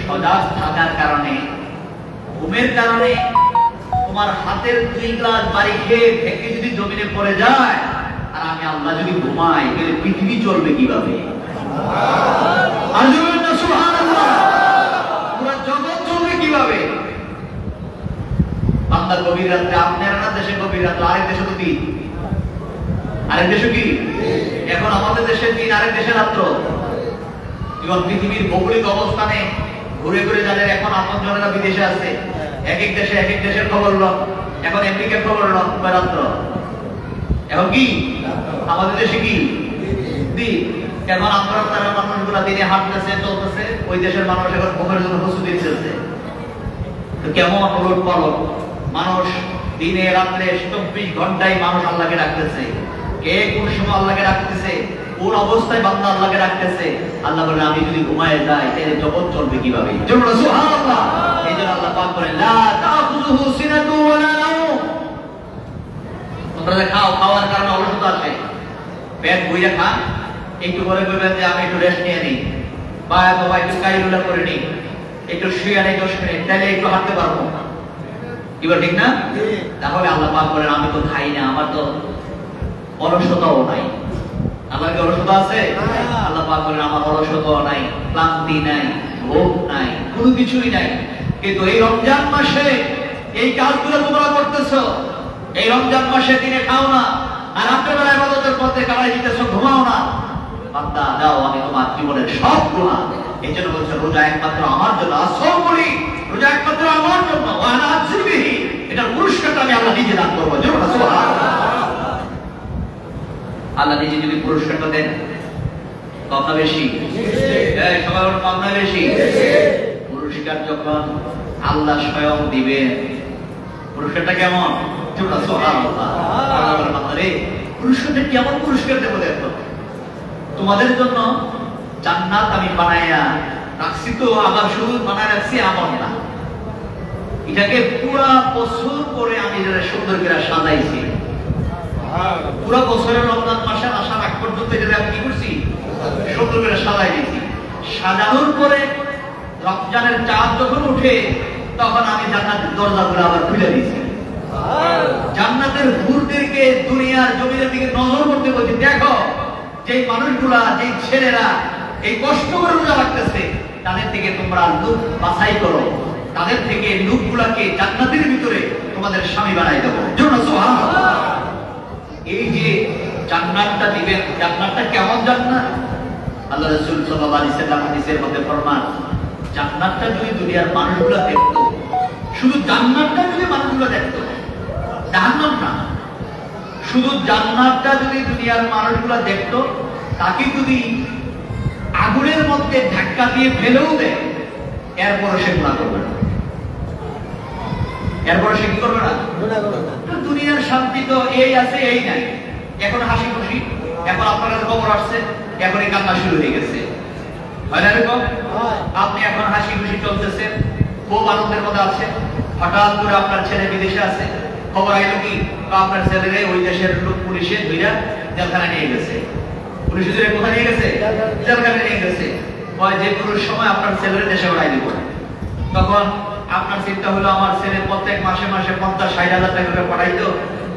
সজাগ থাকার কারণে, ঘুমের কারণে তোমার হাতের 2 গ্লাস পানি খেয়ে ভেঙে যদি জমিনে পড়ে যায়, আর আমি আল্লাহ যদি ঘুমাই, তাহলে পৃথিবী চলবে কিভাবে? আর জমিন না সুবহানাল্লাহ, পুরো জগৎ চলবে কিভাবে? বাংলার গভীর রাত্রে, আপনার দেশে গভীর রাত্রে, আরেক দেশে তো দিন, আরেক দেশে কি এখন আমাদের দেশে দিন, আরেক দেশে রাত্র। এবং পৃথিবীর ভৌগোলিক অবস্থানে ঘুরে ঘুরে যাদের এখন আপনজনেরা বিদেশে আছে, এক এক দেশে এক এক দেশের খবর ল, এখন আমেরিকার খবর ল রাত্র, এখন কি আমাদের দেশে কি দিন। এখন আমরা তারা মানুষগুলা দিনে হাঁটতেছে চলতেছে, ওই দেশের মানুষ এখন ঘুমের জন্য প্রস্তুতি নিচ্ছে। কেমন ওলট পালট, মানুষ দিনে রাত্রে 24 ঘন্টায় মানুষ আল্লাহকে ডাকতেছে, কে কোন সময় আল্লাহকে ডাকতেছে, কোন অবস্থায় বান্দা আল্লাহকে ডাকতেছে। আল্লাহ বলেন আমি যদি ঘুমায় যাই তাহলে জগৎ চলবে কিভাবে? সুবহানাল্লাহ। এইজন্য আল্লাহ পাক বলেন লা তাখুযুহু সিনাতু ওয়া লা নাওম। তোমরা খাও, খাওয়ার কারণে অলসতা আসে, পেট ভরে খান, একটু পরে বলবেন যে আমি একটু রেস্ট নিয়ে নিই, বা বাবা একটু কাইলুলা করে নিই, একটু শুয়ে নেই 10 মিনিট, তাহলে একটু হাঁটতে পারবো, এবার ঠিক না? তাহলে আল্লাহ পাক বলেন আমি তো খাই না, আমার তো অলসতাও নাই। আমার কি অলসতা আছে? আল্লাহ পাক বলেন আমার অলসতাও নাই, ক্লান্তি নাই, ভোগ নাই, কোনো কিছুই নাই। কিন্তু এই রমজান মাসে এই কাজগুলো তোমরা করতেছো, এই রমজান মাসে দিনে খাও না, আর রাতের বেলা ইবাদতের পথে কাটাই দিতেছো, ঘুমাও না। বান্দা দাও আমি তোমার জীবনের সব গুনাহ, এই জন্য বলছে রোজা একমাত্র আমার জন্য, আসল বলি রোজা একমাত্র আমার জন্য, ওয়ানা আজরিহি, এটার পুরস্কারটা আমি আল্লাহ নিজে দান করবো। সুবহানাল্লাহ। আল্লাহ নিজে যদি পুরস্কারটা দেন, কম না বেশি? সবাই কম না বেশি? পুরস্কার যখন আল্লাহ স্বয়ং দিবেন, পুরস্কারটা কেমন? সুবহানাল্লাহ। আল্লাহ বলেন বান্দারে পুরস্কারটা কেমন পুরস্কার দেব দেখো, তোমাদের জন্য জান্নাত আমি বানায়া রাখছি, তো আবার শুধু বানায় রাখছি এমন না, এটাকে পুরা বছর করে আমি যারা সুন্দর করে সাজাইছি, পুরো বছরের রমজান মাসে আসার আগ পর্যন্ত এটা আমি কি করছি, সুন্দর করে সাজাই দিয়েছি। সাজানোর পরে রমজানের চাঁদ যখন উঠে, তখন আমি জান্নাতের দরজাগুলো আবার খুলে দিয়েছি। জান্নাতের হুরদেরকে দুনিয়ার জমিনের দিকে নজর করতে বলছি, দেখো যে মানুষগুলা, যে ছেলেরা এই কষ্ট করে রোজা রাখতেছে, তাদের থেকে তোমরা লোক বাছাই করো, তাদের থেকে লোকগুলাকে জান্নাতের ভিতরে তোমাদের স্বামী বানাই দেবো। সুবহানাল্লাহ। এই যে জান্নাতটা দিবেন, জান্নাতটা কেমন জান্নাত? আল্লাহ রাসূল সাল্লাল্লাহু আলাইহি ওয়াসাল্লাম হাদিসের মধ্যে ফরমান, জান্নাতটা যদি দুনিয়ার মানুষগুলো দেখতো, শুধু জান্নাতটা যদি মানুষগুলো দেখতো, জাহান্নাম না, শুধু জান্নাতটা যদি দুনিয়ার মানুষগুলো দেখতো, তাকে যদি আগুনের মধ্যে ধাক্কা দিয়ে ফেলেও দেয়, এরপরে সে গুনাহ করবে না, এরপরে সে কি করবে না? দুনিয়ার শান্তি তো এই আছে এই নাই, এখন হাসি খুশি, এখন আপনার কাছে খবর আসছে, এখন এই কান্না শুরু হয়ে গেছে, হয় না এরকম? আপনি এখন হাসি খুশি চলতেছেন, খুব আনন্দের মধ্যে আছেন, হঠাৎ করে আপনার ছেলে বিদেশে আছে, খবর আইলো কি আপনার ছেলেরে ওই দেশের লোক পুলিশে ধইরা জেলখানায় নিয়ে গেছে। পুলিশ ধরে কোথায় নিয়ে গেছে? জেলখানায় নিয়ে গেছে। হয় যে কোনো সময় আপনার ছেলের দেশে উড়াই দিব। তখন আপনার চিন্তা হলো আমার ছেলে প্রত্যেক মাসে মাসে 50-60 হাজার টাকা করে পাঠাইতো,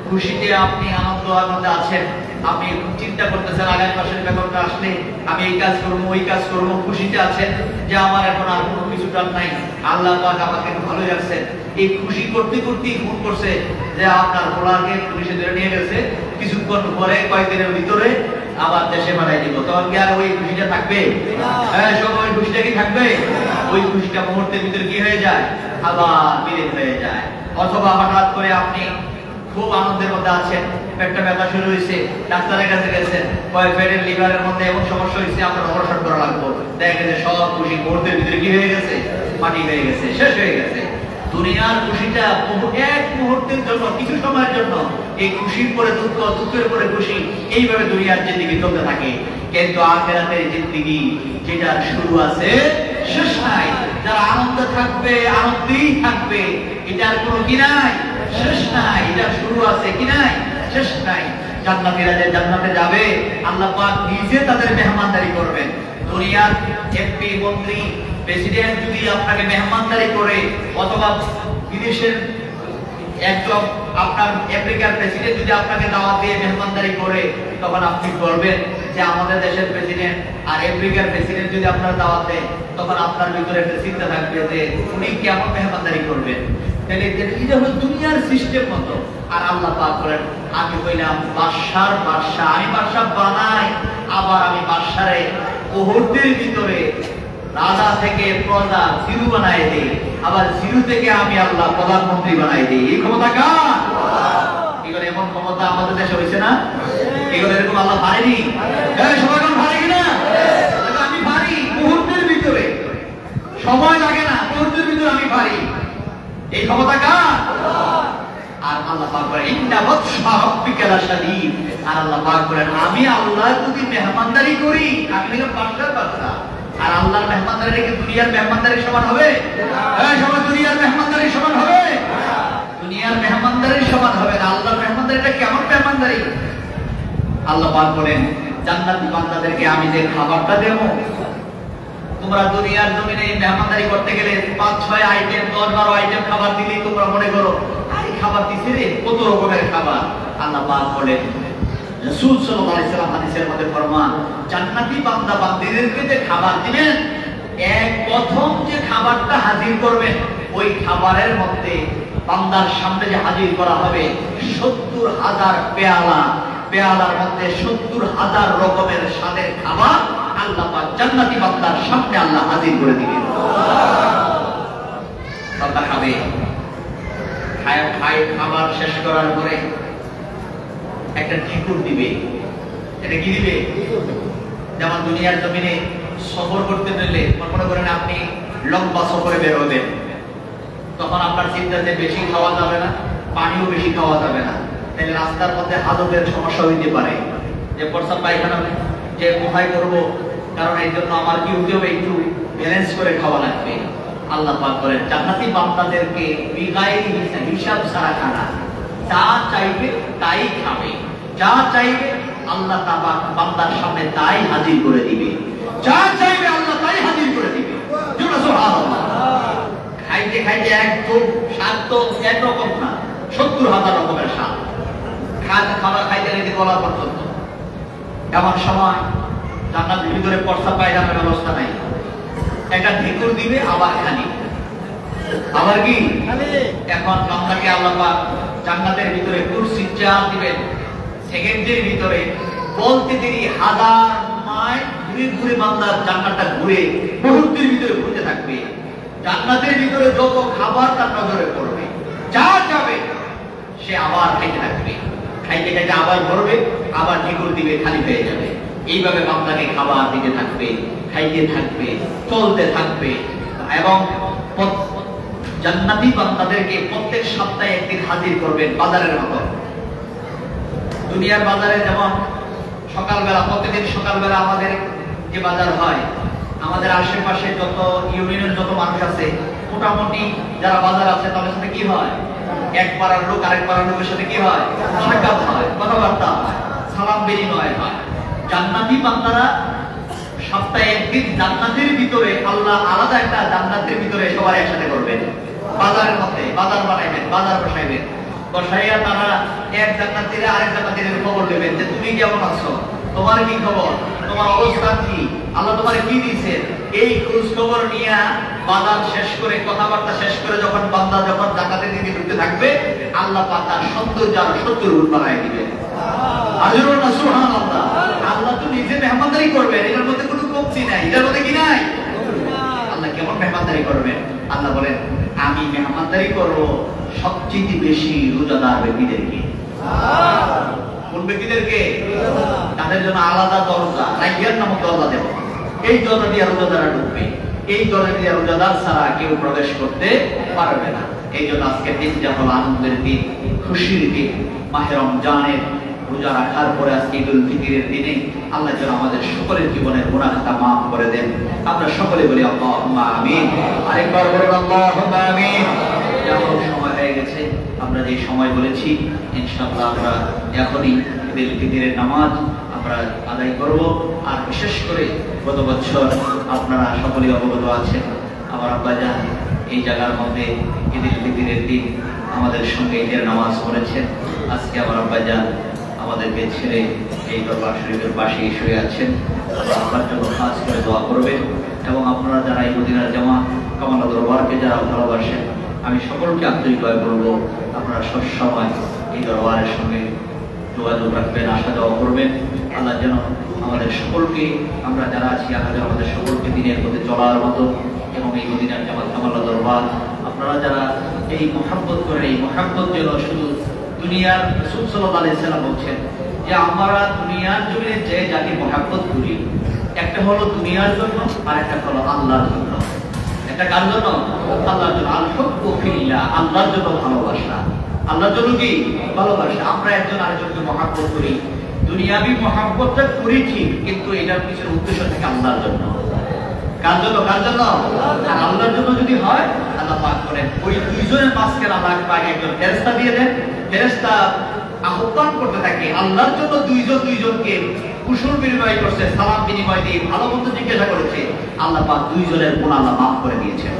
খুশিতে আপনি আনন্দে আছেন, আপনি চিন্তা করতেছেন আগামী মাসের বেতনটা আসলে আমি এই কাজ করবো ওই কাজ করবো, খুশিতে আছেন যে আমার এখন আর কোনো কিছুটা নাই, আল্লাহ পাক আমাকে ভালোই রাখছেন। এই খুশি করতে করতেই ফোন করছে যে আপনার পোলাকে পুলিশে ধরে নিয়ে গেছে, কিছুক্ষণ পরে কয়েকদিনের ভিতরে আবার দেশে পাঠাই দিব। তখন কি আর ওই খুশিটা থাকবে? হ্যাঁ, সব ওই খুশিটা কি থাকবে? ওই খুশিটা মুহূর্তের ভিতরে কি হয়ে যায়? আবার বিলীন হয়ে যায়। অথবা হঠাৎ করে আপনি খুব আনন্দের মধ্যে আছেন, পেটটা ব্যথা শুরু হয়েছে, ডাক্তারের কাছে গেছেন, পেটের লিভারের মধ্যে এমন সমস্যা হয়েছে আপনার অপারেশন করা লাগবে, দেখা গেছে সব খুশি মুহূর্তের ভিতরে কি হয়ে গেছে? মাটি হয়ে গেছে, শেষ হয়ে গেছে। দুনিয়ার খুশিটা এক মুহূর্তের জন্য, কিছু সময়ের জন্য এই খুশির পরে দুঃখ, দুঃখের পরে খুশি, এইভাবে দুনিয়ার জিন্দেগি চলতে থাকে। কিন্তু আখিরাতের জিন্দেগি যেটার শুরু আছে শেষ নাই, যারা আনন্দে থাকবে আনন্দেই থাকবে, এটার কোনো কি নাই, শেষ নাই। এটার শুরু আছে কি নাই, শেষ নাই। জান্নাতীরা যে জান্নাতে যাবে, আল্লাহ পাক নিজে তাদের মেহমানদারি করবেন। দুনিয়ার এমপি, মন্ত্রী, প্রেসিডেন্ট যদি আপনাকে মেহমানদারি করে, অথবা বিদেশের একজন আপনার আমেরিকার প্রেসিডেন্ট যদি আপনাকে দাওয়াত দিয়ে মেহমানদারি করে, তখন আপনি বলবেন যে আমাদের দেশের প্রেসিডেন্ট আর আমেরিকার প্রেসিডেন্ট যদি আপনার দাওয়াত দেয়, তখন আপনার ভিতরে একটা চিন্তা থাকবে যে উনি কেমন মেহমানদারি করবেন। তাহলে এটা হলো দুনিয়ার সিস্টেম মতো। আর আল্লাহ পাক বলেন, আমি হইলাম বাদশার বাদশা, আমি বাদশা বানাই, আবার আমি বাদশারে মুহূর্তের ভিতরে রাজা থেকে প্রজা জিরু বানাই দেই, আবার জিরু থেকে আমি আল্লাহ প্রধানমন্ত্রী বানাই দিই। এই ক্ষমতা কার? এগুলো এমন ক্ষমতা আমাদের দেশে হয়েছে না? এগুলো এরকম আল্লাহ পারেনি? সবাই কোন পারে কিনা? আমি পারি, মুহূর্তের ভিতরে, সময় লাগে না, মুহূর্তের ভিতরে আমি পারি। এই ক্ষমতা কার? আর আল্লাহ পাক বলেন, ইন্না বাতশা রাব্বিকা লাশাদীদ। আর আল্লাহ পাক বলেন, আমি আল্লাহ যদি মেহমানদারি করি, আমি হলাম বাদশার বাদশা। আর আল্লাহর মেহমানদারি কি দুনিয়ার মেহমানদারির সমান হবে? সবাই দুনিয়ার মেহমানদারির সমান হবে? দুনিয়ার মেহমানদারির সমান হবে না। আল্লাহর মেহমানদারিটা কেমন মেহমানদারি? আল্লাহ পাক বলেন, জান্নাতি বান্দাদেরকে আমি যে খাবারটা দেব, তোমরা দুনিয়ার জমিনে মেহমানদারি করতে গেলে 5-6 আইটেম, 10-12 আইটেম খাবার দিলেই তোমরা মনে করো আরে খাবার দিছে রে, কত রকমের খাবার। আল্লাহ পাক বলেন, রাসূল সাল্লাল্লাহু আলাইহি সাল্লাম হাদিসের মধ্যে ফরমান, জান্নাতি বান্দা বান্দীদেরকে যে খাবার দিবেন, এক প্রথম যে খাবারটা হাজির করবেন, ওই খাবারের মধ্যে বান্দার সামনে যে হাজির করা হবে 70,000 পেয়ালা, পেয়ালার মধ্যে 70,000 রকমের স্বাদের খাবার আল্লাহ পাক জান্নাতি বান্দার সামনে আল্লাহ হাজির করে দিবেন। বান্দা খাবে, খাবার শেষ করার পরে একটা ঢেকুর দিবে। এটা কি দিবে? যেমন দুনিয়ার জমিনে সফর করতে গেলে মনে করেন আপনি লম্বা সফরে বের হবেন, তখন আপনার চিন্তাতে বেশি খাওয়া যাবে না, পানিও বেশি খাওয়া যাবে না। তাহলে রাস্তার মধ্যে হাজতের সমস্যা হইতে পারে, যে প্রস্রাব পায়খানা যে কোথায় করবো, কারণ এই জন্য আমার কি হতে হবে, একটু ব্যালেন্স করে খাওয়া লাগবে। আল্লাহ পাক বলেন, জান্নাতি বান্দাদেরকে বিগাইরি হিসাব ছাড়া খানা, যা চাইবে তাই খাবে, যা চাইবে আল্লাহ তাআলা বান্দার সামনে তাই হাজির করে দিবে, যা চাইবে আল্লাহ তাই হাজির করে দিবে। সুবহানাল্লাহ। খাইতে খাইতে একদম স্বাদ তো একরকম না, 70,000 রকমের স্বাদ। খাবার খাইতে খাইতে গলা পর্যন্ত। এমন সময় জান্নাতের ভিতরে প্রস্রাব পায়খানার ব্যবস্থা নাই, একটা ঢেকুর দিবে, আবার খালি, আবার কি এখন বান্দাকে আল্লাহ পাক জান্নাতের ভিতরে কুরসি চাল দিবেন, সেকেন্ডের ভিতরে বলতে দেরি 1000 মাইল ঘুরে ঘুরে বান্দার জান্নাতটা ঘুরে মুহূর্তের ভিতরে ঘুরতে থাকবে। জান্নাতের ভিতরে যত খাবার তার নজরে পড়বে, যা যাবে সে আবার খাইতে থাকবে, খাইতে খাইতে আবার ভরবে, আবার ঢেকুর দিবে, খালি হয়ে যাবে। এইভাবে বান্দাকে খাবার দিতে থাকবে, খাইতে থাকবে, চলতে থাকবে। এবং জান্নাতি বান্দাদেরকে প্রত্যেক সপ্তাহে একদিন হাজির করবেন বাজারের মতো। দুনিয়ার বাজারে যেমন সকালবেলা, প্রতিদিন সকালবেলা আমাদের যে বাজার হয়, আমাদের আশেপাশে যত ইউনিয়নের যত মানুষ আছে, মোটামুটি যারা বাজার আছে তাদের সাথে কি হয়, এক পাড়ার লোক আরেক পাড়ার লোকের সাথে কি হয়, সাক্ষাৎ হয়, কথাবার্তা হয়, সালাম বিনিময় হয়। জান্নাতি বান্দারা সপ্তাহে একদিন জান্নাতের ভিতরে আল্লাহ আলাদা একটা জান্নাতের ভিতরে সবাই একসাথে করবেন, বাজারের মধ্যে বাজার বানাইবেন, বাজার বসাইবেন, বসাইয়া তারা এক জান্নাতীরা আরেক জান্নাতীদের খবর নেবেন যে তুমি কেমন আছো, তোমার কি খবর, তোমার অবস্থা কি, আল্লাহ তোমার কি দিয়েছেন। এই খোঁজ খবর নিয়ে বাজার শেষ করে, কথাবার্তা শেষ করে যখন বান্দা যখন জান্নাতের দিকে ঢুকতে থাকবে, আল্লাহ পাক তার সৌন্দর্য আরো 70 গুণ বাড়ায় দিবেন। আল্লাহ সুবহানাল্লাহ। আল্লাহ তো নিজে মেহমানদারি করবেন, এটার মধ্যে কোনো কমতি নাই, এটার মধ্যে কি নাই। আল্লাহ কেমন মেহমানদারি করবেন? আল্লাহ বলেন, আমি মেহমানদারি করব সবচেয়ে বেশি রোজাদার ব্যক্তিদেরকে। কোন ব্যক্তিদেরকে? তাদের জন্য আলাদা দরজা, রাইয়ান নামক দরজা দেব। এই দরজা দিয়ে রোজাদাররা ঢুকবে, এই দরজা দিয়ে রোজাদার ছাড়া কেউ প্রবেশ করতে পারবে না। এই জন্য আজকের দিনটা হলো আনন্দের দিন, খুশির দিন। মাহে রমজানের রোজা রাখার পরে আজকে ঈদুল ফিতরের দিনে আল্লাহ যেন আমাদের সকলের জীবনের গুনাহ খাতা মাফ করে দেন। আমরা সকলে বলি আল্লাহুম্মা আমিন। আরেকবার বলি আল্লাহুম্মা আমিন। এখন সময় হয়ে গেছে, আমরা যে সময় বলেছি ইনশাআল্লাহ আমরা এখনই ঈদুল ফিতরের নামাজ আমরা আদায় করব। আর বিশেষ করে গত বছর আপনারা সকলেই অবগত আছেন, আমার আব্বাজান এই জায়গার মধ্যে ঈদুল ফিতরের দিন আমাদের সঙ্গে ঈদের নামাজ পড়েছেন। আজকে আমার আব্বাজান আমাদেরকে ছেড়ে এই দরবার শরীফের পাশে শুয়ে আছেন। আপনার জন্য খাস করে দোয়া করবেন এবং আপনারা যারা এই মদিনার জামাত কামাল দরবারকে যারা ভালোবাসেন, আমি সকলকে আন্তরিকভাবে বলবো আপনারা সবসময় এই দরবারের সঙ্গে যোগাযোগ রাখবেন, আসা যাওয়া করবেন। আল্লাহ যেন আমাদের সকলকে, আমরা যারা আছি আল্লাহ যেন আমাদের সকলকে দিনের পথে চলার মতো এবং এই মদিনার জামাত কামাল দরবার আপনারা যারা এই মহব্বত করেন, এই মহব্বত যেন শুধু দুনিয়ার, রাসূল সাল্লাল্লাহু আলাইহি সাল্লাম বলছেন যে আমরা দুনিয়ার জমিনে যে যাকে মহব্বত করি, একটা হলো দুনিয়ার জন্য আর একটা হলো আল্লাহর জন্য। একটা কার জন্য? আল্লাহর জন্য। আল হুব্বু ফিল্লাহ, আল্লাহর জন্য ভালোবাসা। আল্লাহর জন্য কি? ভালোবাসা। আমরা একজন আরেকজনকে মহব্বত করি, দুনিয়াবি মহব্বতটা করি ঠিক, কিন্তু এটার পিছনে উদ্দেশ্য থাকে আল্লাহর জন্য। কার জন্য? কার জন্য? আর আল্লাহর জন্য যদি হয়, আল্লাহ পাক করেন ওই দুইজনের মাঝখানে আল্লাহ পাক একজন ফেরেশতা দিয়ে দেন। ফেরেশতা আহ্বান করতে থাকে আল্লাহর জন্য, দুইজন দুইজনকে কুশল বিনিময় করছে, সালাম বিনিময় দিয়ে ভালো মন্দ জিজ্ঞাসা করেছে, আল্লাহ পাক দুইজনের গুনাহ আল্লাহ মাফ করে দিয়েছেন।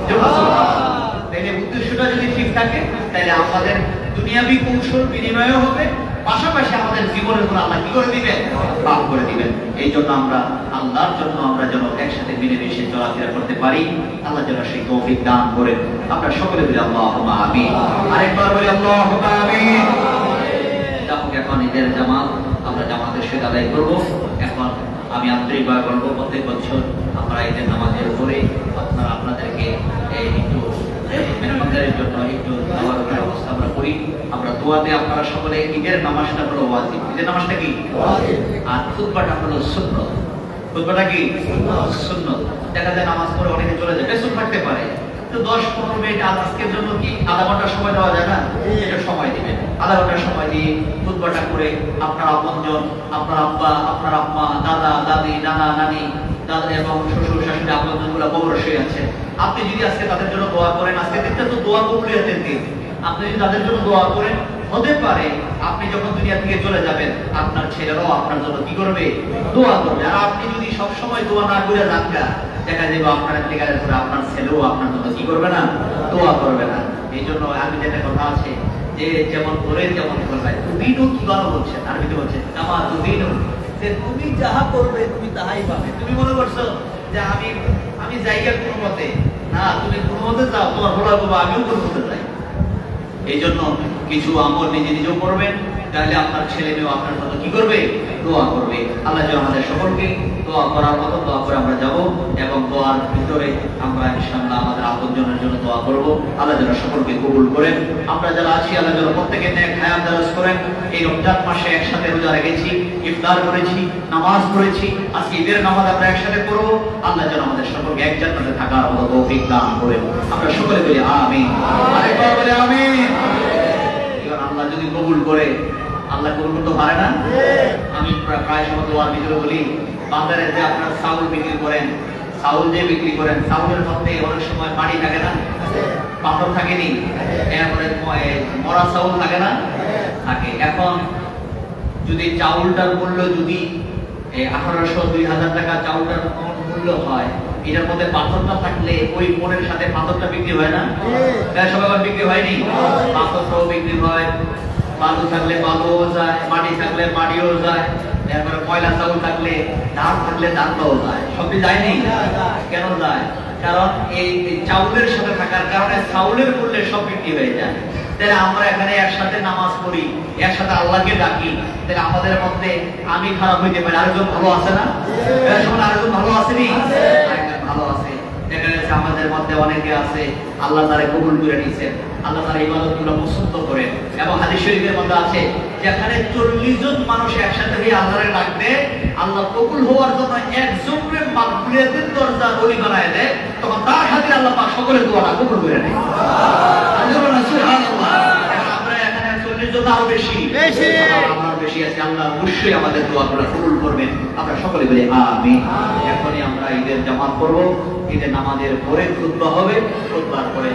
তাইলে উদ্দেশ্যটা যদি ঠিক থাকে, তাহলে আমাদের দুনিয়াবি কৌশল বিনিময় হবে, পাশাপাশি আমাদের জীবনের গুনাহ আল্লাহ কি করে দিবেন? মাফ করে দিবেন। এই জন্য আমরা আল্লাহর জন্য আমরা যেন একসাথে মিলেমিশে চলাফেরা করতে পারি, আল্লাহ যেন সেই তৌফিক দান করেন। আমরা সকলে বলি আল্লাহুম্মা আমিন। আরেকবার বলি আল্লাহুম্মা আমিন। এখন ঈদের জামাত আমরা জামাতের সাথে আদায় করব। এখন আমি আন্তরিকভাবে বলবো, প্রত্যেক বছর আমরা ঈদের নামাজের পরে আপনারা আপনাদেরকে একটু মেহমানদারের জন্য একটু দোয়ার ব্যবস্থা আমরা করি। আমরা দোয়াতে আপনারা সকলে, ঈদের নামাজটা হলো ওয়াজিব। ঈদের নামাজটা কি? ওয়াজিব। আর খুতবাটা হলো সুন্নাত। খুতবাটা কি? সুন্নাত। দেখা যায় নামাজ পড়ে অনেকে চলে যায়, বেসুন থাকতে পারে, তো 10-15 মিনিট আজকের জন্য কি আধা ঘন্টা সময় দেওয়া যায় না? এটা সময় দিবেন, আধা ঘন্টা সময় দিয়ে খুতবাটা করে আপনার আপনজন, আপনার আব্বা, আপনার আম্মা, দাদা দাদি, নানা নানি, দাদা এবং শ্বশুর শাশুড়ি আপনজন গুলো বসে আছে, আপনি যদি আজকে তাদের জন্য দোয়া করেন, আজকে দিনটা তো দোয়া কবুলিয়াতের দিন, আপনি যদি তাদের জন্য দোয়া করেন, হতে পারে আপনি যখন দুনিয়া থেকে চলে যাবেন আপনার ছেলেরাও আপনার জন্য কি করবে? দোয়া করবে। আর আপনি যদি সব সময় দোয়া না করে যান, দেখা যাবে আপনার ঠিকানা করে আপনার ছেলেও আপনার জন্য কি করবে না? দোয়া করবে না। এই জন্য আমি যেটা কথা আছে যে যেমন করে তেমন করবে। তুমিও কি ভালো বলছেন, আরবিতে বলছেন কামা তুমিও, যে তুমি যাহা করবে তুমি তাহাই পাবে। তুমি মনে করছো যে আমি জায়গা কোনো মতে না, তুমি কোনো মতে যাও, তোমার ভোলা বাবা আমিও কোনো মতে যাই। এই জন্য কিছু আমল নিজে নিজেও করবেন, তাহলে আপনার ছেলে মেয়েও আপনার জন্য কি করবে? দোয়া করবে। আল্লাহ যেন আমাদের সকলকে দোয়া করার মতো দোয়া করে আমরা যাব, এবং দোয়ার ভিতরে আমরা ইনশাআল্লাহ আমাদের আপনজনের জন্য দোয়া করব। আল্লাহ যেন সকলকে কবুল করেন। আমরা যারা আছি আল্লাহ যেন প্রত্যেকে নেক হায়াত দারাজ করেন। এই রমজান মাসে একসাথে রোজা রেখেছি, ইফতার করেছি, নামাজ পড়েছি, আজকে ঈদের নামাজ আমরা একসাথে করব। আল্লাহ যেন আমাদের সকলকে এক জান্নাতে থাকার মতো তৌফিক দান করেন। আমরা সকলে বলি আমিন। আরেকবার বলি আমিন। এবার আল্লাহ যদি কবুল করে, আল্লাহ কবুল করতে পারে না? আমি প্রায় সময় দোয়ার ভিতরে বলি, বাজারে যে আপনার চাউল বিক্রি করেন, চাউল যে বিক্রি করেন, চাউলের মধ্যে অনেক সময় পানি থাকে না, পাথর থাকেনি, এরপরে মরা চাউল থাকে না, থাকে। এখন যদি চাউলটার মূল্য যদি 1800-2000 টাকা চাউলটার মূল্য হয়, এটার মধ্যে পাথরটা থাকলে ওই মনের সাথে পাথরটা বিক্রি হয় না? সবাই বিক্রি হয়নি? পাথরটাও বিক্রি হয়, বালু থাকলে বালুও যায়, মাটি থাকলে মাটিও যায়, এরপরে ময়লা চাউল থাকলে, ধান থাকলে ধানটাও যায়, সবই যায়নি? কেন যায়? কারণ এই চাউলের সাথে থাকার কারণে চাউলের মূল্যে সব বিক্রি হয়ে যায়। তাহলে আমরা এখানে একসাথে নামাজ পড়ি, একসাথে আল্লাহকে ডাকি, তাহলে আমাদের মধ্যে আমি খারাপ হইতে পারি, আরেকজন ভালো আছে না? আরেকজন ভালো আসেনি? আরেকজন ভালো আছে। দেখা গেছে আমাদের মধ্যে অনেকে আছে আল্লাহ তারে কবুল করে নিয়েছেন, আল্লাহ তার ইবাদতগুলো পছন্দ করেন। এবং হাদিস শরীফের মধ্যে আছে যেখানে 40 জন মানুষ একসাথে হয়ে আল্লাহরে ডাকবে, আল্লাহ কবুল হওয়ার জন্য একজনের মাগফিরাতের দরজা ওলি বানায় দেয়, তখন তার খাতিরে আল্লাহ পাক সকলের দোয়া কবুল করে নেয়। সুবহানাল্লাহ। আমরা এখানে 40 জন আরো বেশি আমরা বেশি আছে, আল্লাহ অবশ্যই আমাদের দোয়া কবুল করবেন। আমরা সকলে বলি আমিন। এখনই আমরা ঈদের জামাত পড়ব, ঈদের নামাজের পরে খুতবা হবে, খুতবার পরে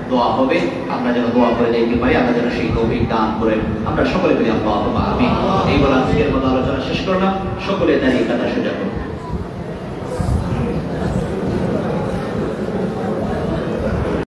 দোয়া হবে। আমরা যেন দোয়া করে দেখতে পারি, আমরা যেন সেই তৌফিক দান করেন। আমরা সকলে বলি আল্লাহুম্মা আমিন। এই বলে আজকের মতো আলোচনা শেষ করলাম। সকলে দাঁড়িয়ে কথা সোজা করুন।